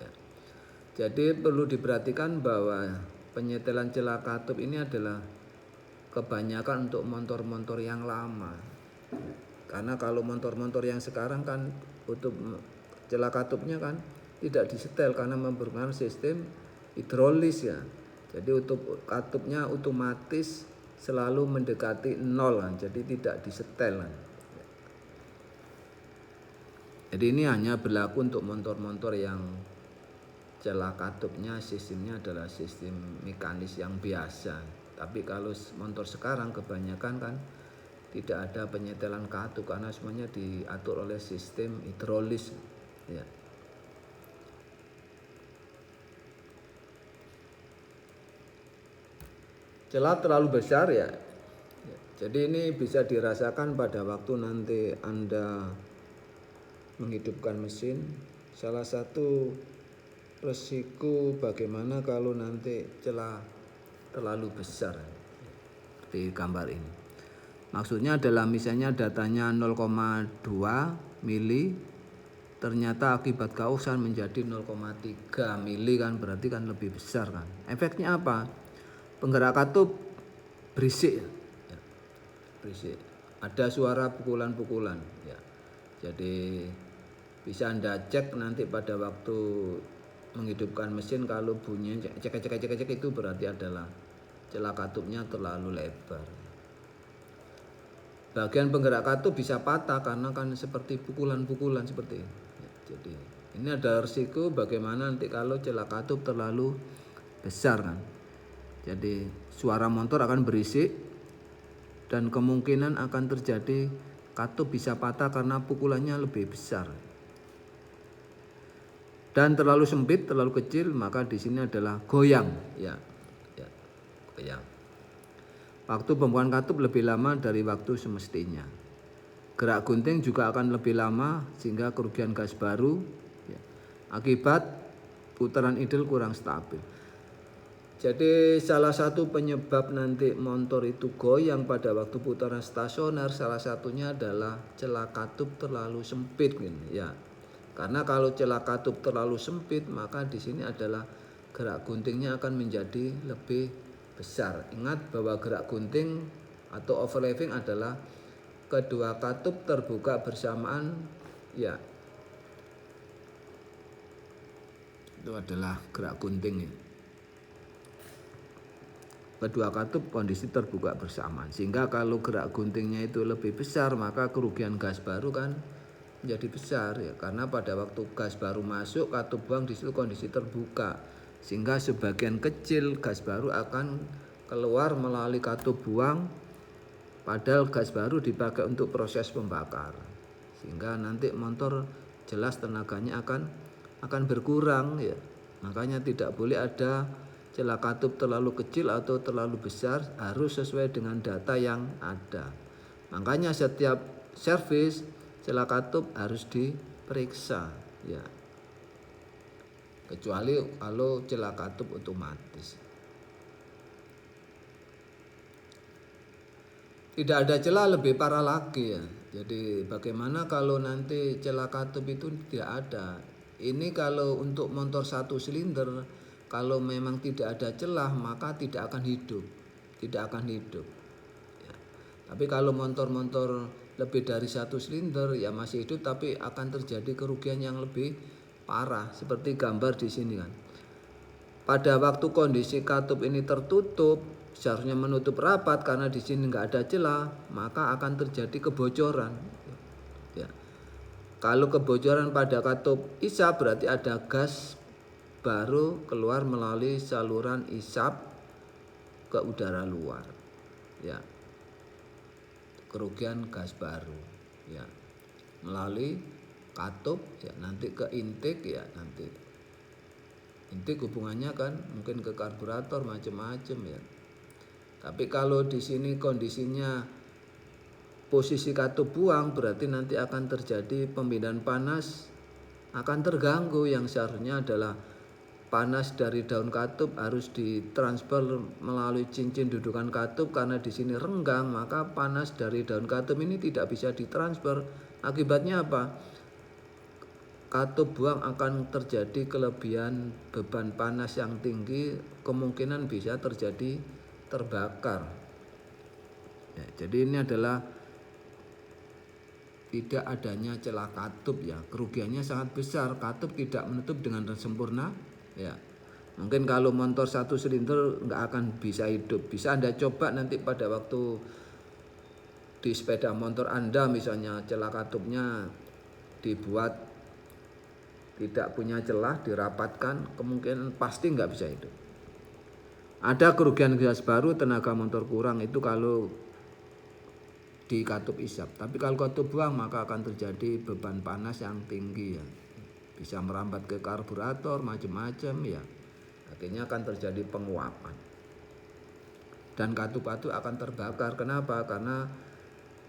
Ya. Jadi perlu diperhatikan bahwa penyetelan celah katup ini adalah kebanyakan untuk motor-motor yang lama. Karena kalau motor-motor yang sekarang kan untuk celah katupnya kan tidak disetel karena menggunakan sistem hidrolis ya. Jadi untuk katupnya otomatis selalu mendekati 0 kan, jadi tidak disetel kan. Jadi ini hanya berlaku untuk motor-motor yang celah katupnya sistemnya adalah sistem mekanis yang biasa. Tapi kalau motor sekarang kebanyakan kan tidak ada penyetelan katup karena semuanya diatur oleh sistem hidrolis ya. Celah terlalu besar ya. Jadi ini bisa dirasakan pada waktu nanti Anda menghidupkan mesin. Salah satu resiko bagaimana kalau nanti celah terlalu besar seperti gambar ini. Maksudnya adalah misalnya datanya 0,2 mili, ternyata akibat keausan menjadi 0,3 mili kan, berarti kan lebih besar kan. Efeknya apa? Penggerak katup berisik ya. Berisik. Ada suara pukulan-pukulan ya. Jadi bisa Anda cek nanti pada waktu menghidupkan mesin, kalau bunyinya cek itu berarti adalah celah katupnya terlalu lebar. Bagian penggerak katup bisa patah karena kan seperti pukulan-pukulan seperti ini. Ya, jadi ini ada risiko bagaimana nanti kalau celah katup terlalu besar kan. Jadi suara motor akan berisik dan kemungkinan akan terjadi katup bisa patah karena pukulannya lebih besar. Dan terlalu sempit, terlalu kecil, maka di sini adalah goyang ya. Ya, goyang. Waktu pembuangan katup lebih lama dari waktu semestinya. Gerak gunting juga akan lebih lama sehingga kerugian gas baru ya, akibat putaran idle kurang stabil. Jadi salah satu penyebab nanti motor itu goyang pada waktu putaran stasioner, salah satunya adalah celah katup terlalu sempit ya. Karena kalau celah katup terlalu sempit, maka di sini adalah gerak guntingnya akan menjadi lebih besar. Ingat bahwa gerak gunting atau overlapping adalah kedua katup terbuka bersamaan ya. Itu adalah gerak gunting ya. Kedua katup kondisi terbuka bersamaan, sehingga kalau gerak guntingnya itu lebih besar, maka kerugian gas baru kan menjadi besar ya, karena pada waktu gas baru masuk katup buang di situ kondisi terbuka, sehingga sebagian kecil gas baru akan keluar melalui katup buang, padahal gas baru dipakai untuk proses pembakar, sehingga nanti motor jelas tenaganya akan akan berkurang ya. Makanya tidak boleh ada celah katup terlalu kecil atau terlalu besar, harus sesuai dengan data yang ada. Makanya setiap servis celah katup harus diperiksa ya. Kecuali kalau celah katup otomatis. Tidak ada celah lebih parah lagi ya. Jadi bagaimana kalau nanti celah katup itu tidak ada? Ini kalau untuk motor 1 silinder, kalau memang tidak ada celah maka tidak akan hidup. Tidak akan hidup. Ya. Tapi kalau motor-motor lebih dari 1 silinder ya masih hidup, tapi akan terjadi kerugian yang lebih parah. Seperti gambar di sini kan. Pada waktu kondisi katup ini tertutup, seharusnya menutup rapat karena di sini nggak ada celah, maka akan terjadi kebocoran. Ya. Kalau kebocoran pada katup isap berarti ada gas baru keluar melalui saluran isap ke udara luar. Ya. Kerugian gas baru. Ya. Melalui katup ya nanti ke intake ya nanti. Intake hubungannya kan mungkin ke karburator macam-macam ya. Tapi kalau di sini kondisinya posisi katup buang berarti nanti akan terjadi pembinaan panas, akan terganggu yang seharusnya adalah panas dari daun katup harus ditransfer melalui cincin dudukan katup, karena di sini renggang maka panas dari daun katup ini tidak bisa ditransfer. Akibatnya apa? Katup buang akan terjadi kelebihan beban panas yang tinggi, kemungkinan bisa terjadi terbakar. Ya, jadi ini adalah tidak adanya celah katup ya, kerugiannya sangat besar. Katup tidak menutup dengan sempurna ya. Mungkin kalau motor 1 silinder nggak akan bisa hidup. Bisa Anda coba nanti pada waktu di sepeda motor Anda misalnya celah katupnya dibuat tidak punya celah, dirapatkan, kemungkinan pasti nggak bisa hidup. Ada kerugian gas baru, tenaga motor kurang itu kalau di katup isap. Tapi kalau katup buang maka akan terjadi beban panas yang tinggi ya. Bisa merambat ke karburator macam-macam ya. Akhirnya akan terjadi penguapan. Dan katup-katup akan terbakar. Kenapa? Karena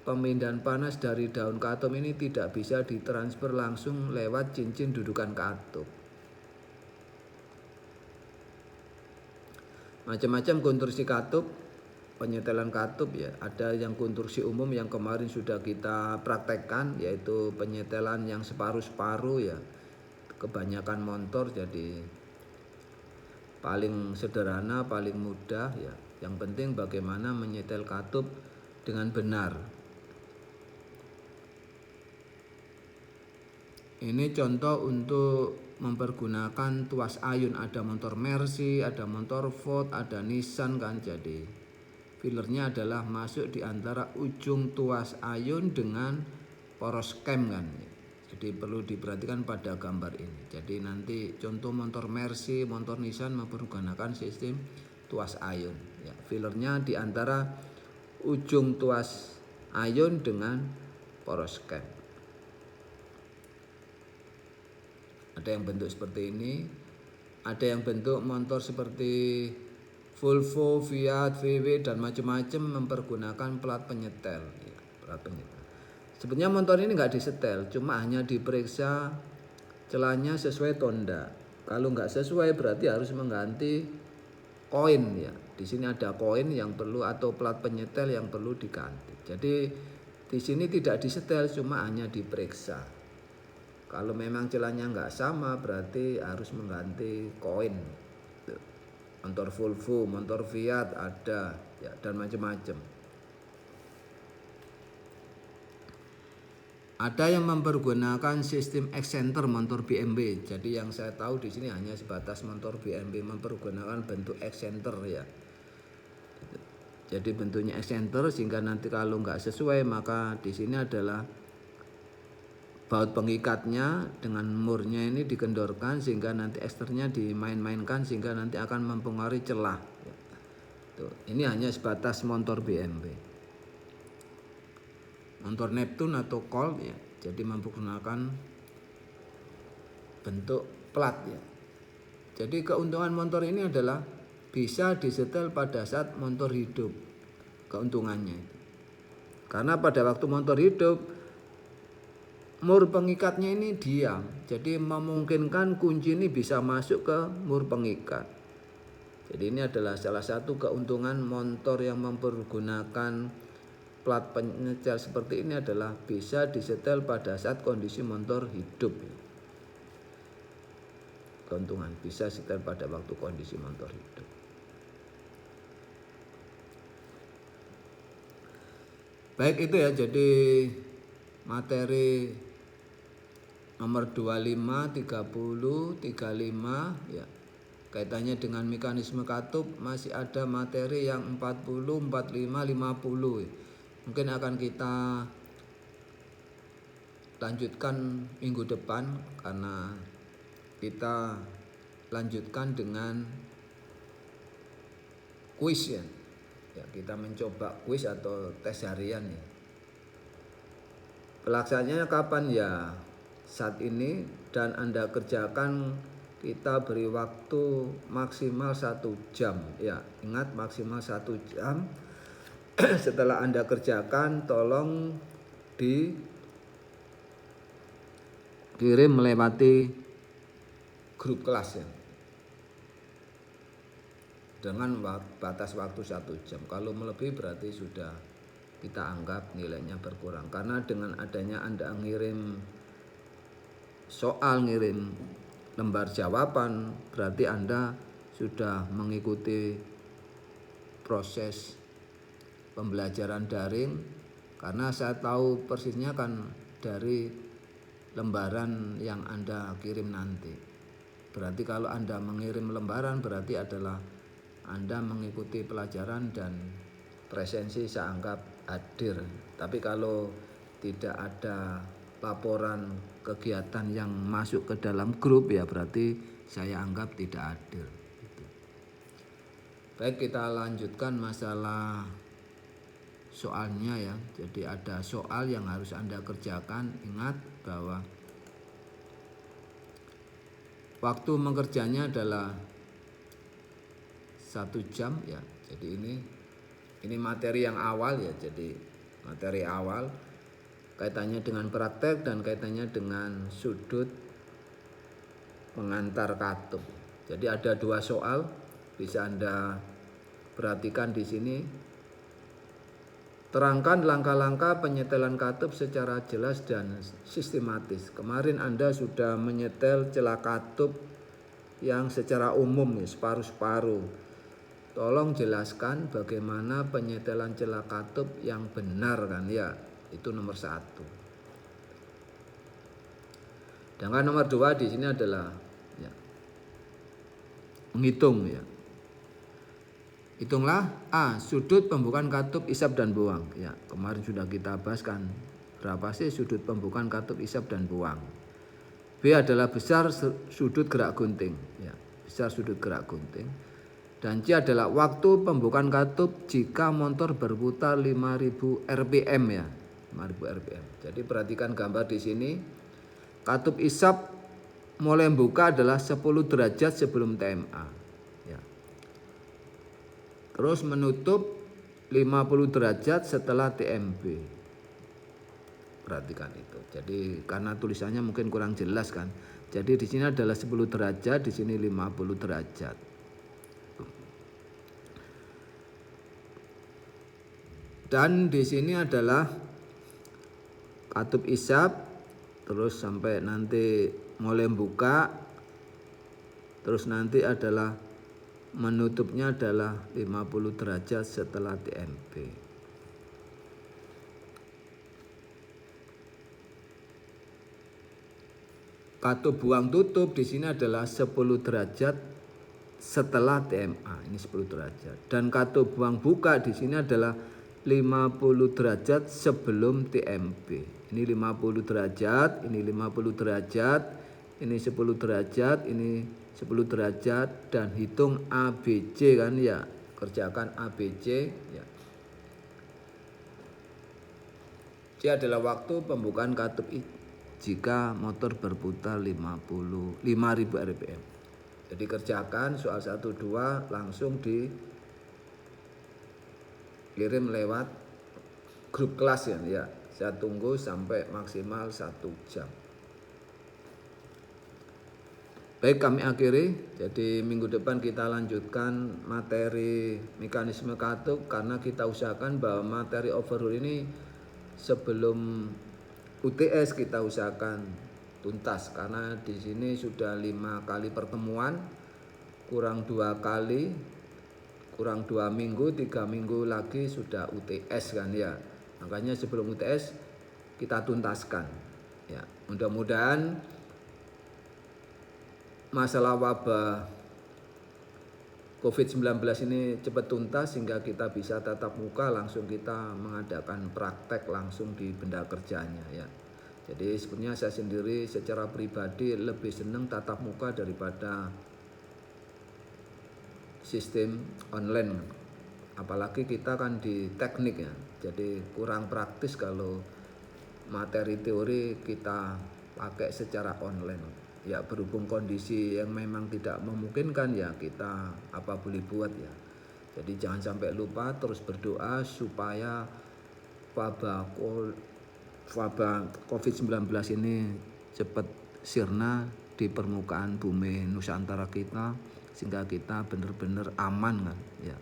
pemindahan panas dari daun katup ini tidak bisa ditransfer langsung lewat cincin dudukan katup. Macam-macam konstruksi katup, penyetelan katup ya. Ada yang konstruksi umum yang kemarin sudah kita praktekkan, yaitu penyetelan yang separuh-separuh ya. Kebanyakan motor, jadi paling sederhana, paling mudah ya. Yang penting bagaimana menyetel katup dengan benar. Ini contoh untuk mempergunakan tuas ayun. Ada motor Mercy, ada motor Ford, ada Nissan kan. Jadi fillernya adalah masuk di antara ujung tuas ayun dengan poros cam kan. Jadi perlu diperhatikan pada gambar ini. Jadi nanti contoh motor Mercy, motor Nissan mempergunakan sistem tuas ayun. Ya, fillernya di antara ujung tuas ayun dengan poros cam. Ada yang bentuk seperti ini, ada yang bentuk motor seperti Volvo, Fiat, VW dan macam-macam mempergunakan plat penyetel. Ya, plat penyetel. Sebenarnya motor ini nggak disetel, cuma hanya diperiksa celahnya sesuai tonda. Kalau nggak sesuai berarti harus mengganti koin ya. Di sini ada koin yang perlu atau plat penyetel yang perlu diganti. Jadi di sini tidak disetel, cuma hanya diperiksa. Kalau memang celahnya nggak sama berarti harus mengganti koin. Motor Volvo, motor Fiat ada ya, dan macam-macam. Ada yang mempergunakan sistem eksenter motor BMW. Jadi yang saya tahu di sini hanya sebatas motor BMW mempergunakan bentuk eksenter ya. Jadi bentuknya eksenter sehingga nanti kalau nggak sesuai maka di sini adalah baut pengikatnya dengan murnya ini dikendorkan sehingga nanti eksternya dimain-mainkan sehingga nanti akan mempengaruhi celah. Tuh, ini hanya sebatas motor BMW. Motor Neptune atau Colt ya, jadi menggunakan bentuk plat ya. Jadi keuntungan motor ini adalah bisa disetel pada saat motor hidup, keuntungannya itu. Karena pada waktu motor hidup mur pengikatnya ini diam, jadi memungkinkan kunci ini bisa masuk ke mur pengikat. Jadi ini adalah salah satu keuntungan motor yang mempergunakan plat penyetel seperti ini adalah bisa disetel pada saat kondisi motor hidup. Keuntungan bisa setel pada waktu kondisi motor hidup. Baik itu ya, jadi materi nomor 25, 30, 35 ya. Kaitannya dengan mekanisme katup masih ada materi yang 40, 45, 50. Mungkin akan kita lanjutkan minggu depan karena kita lanjutkan dengan kuis ya. Ya, kita mencoba kuis atau tes harian ya. Pelaksanaannya kapan ya? Saat ini, dan Anda kerjakan kita beri waktu maksimal 1 jam ya. Ingat maksimal 1 jam. Setelah Anda kerjakan tolong dikirim melewati grup kelas ya. Dengan batas waktu 1 jam. Kalau melebihi berarti sudah kita anggap nilainya berkurang. Karena dengan adanya Anda ngirim soal, ngirim lembar jawaban, berarti Anda sudah mengikuti proses pembelajaran daring. Karena saya tahu persisnya kan dari lembaran yang Anda kirim nanti. Berarti kalau Anda mengirim lembaran berarti adalah Anda mengikuti pelajaran dan presensi saya anggap hadir. Tapi kalau tidak ada laporan kegiatan yang masuk ke dalam grup ya berarti saya anggap tidak hadir. Baik, kita lanjutkan masalah soalnya ya. Jadi ada soal yang harus Anda kerjakan. Ingat bahwa waktu mengerjanya adalah 1 jam ya. Jadi ini materi yang awal ya. Jadi materi awal kaitannya dengan praktek dan kaitannya dengan sudut pengantar katup. Jadi ada 2 soal bisa Anda perhatikan di sini. Terangkan langkah-langkah penyetelan katup secara jelas dan sistematis. Kemarin Anda sudah menyetel celah katup yang secara umum ya, separuh-separuh. Tolong jelaskan bagaimana penyetelan celah katup yang benar kan ya. Itu nomor 1. Sedangkan nomor 2 di sini adalah ya, menghitung ya. Hitunglah A. Sudut pembukaan katup isap dan buang. Ya, kemarin sudah kita bahaskan berapa sih sudut pembukaan katup isap dan buang. B adalah besar sudut gerak gunting. Ya, besar sudut gerak gunting. Dan C adalah waktu pembukaan katup jika motor berputar 5000 rpm ya. 5000 rpm. Jadi perhatikan gambar di sini. Katup isap mulai buka adalah 10 derajat sebelum TMA. Terus menutup 50 derajat setelah TMB. Perhatikan itu. Jadi karena tulisannya mungkin kurang jelas kan. Jadi di sini adalah 10 derajat, di sini 50 derajat. Dan di sini adalah katup isap terus sampai nanti mulai buka. Terus nanti adalah menutupnya adalah 50 derajat setelah TMB. Katup buang tutup di sini adalah 10 derajat setelah TMA. Ini 10 derajat. Dan katup buang buka di sini adalah 50 derajat sebelum TMB. Ini 50 derajat, ini 50 derajat, ini 10 derajat, ini 10 derajat, dan hitung ABC kan ya. Kerjakan ABC ya. C adalah waktu pembukaan katup jika motor berputar 5.000 rpm. Jadi kerjakan soal 1, 2 langsung dikirim lewat grup kelas ya. Saya tunggu sampai maksimal 1 jam. Baik, kami akhiri. Jadi minggu depan kita lanjutkan materi mekanisme katup, karena kita usahakan bahwa materi overhaul ini sebelum UTS kita usahakan tuntas, karena di sini sudah 5 kali pertemuan, kurang 2 kali, kurang 2 minggu, 3 minggu lagi sudah UTS kan ya. Makanya sebelum UTS kita tuntaskan ya. Mudah-mudahan masalah wabah COVID-19 ini cepat tuntas sehingga kita bisa tatap muka, langsung kita mengadakan praktek langsung di benda kerjanya ya. Jadi sebenarnya saya sendiri secara pribadi lebih senang tatap muka daripada sistem online. Apalagi kita kan di teknik ya. Jadi kurang praktis kalau materi teori kita pakai secara online. Ya berhubung kondisi yang memang tidak memungkinkan ya kita apa boleh buat ya. Jadi jangan sampai lupa terus berdoa supaya wabah COVID-19 ini cepat sirna di permukaan bumi Nusantara kita, sehingga kita benar-benar aman kan ya.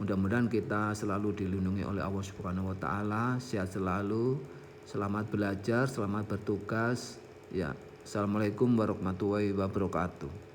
Mudah-mudahan kita selalu dilindungi oleh Allah Subhanahu wa taala, sehat selalu, selamat belajar, selamat bertugas ya. Assalamualaikum warahmatullahi wabarakatuh.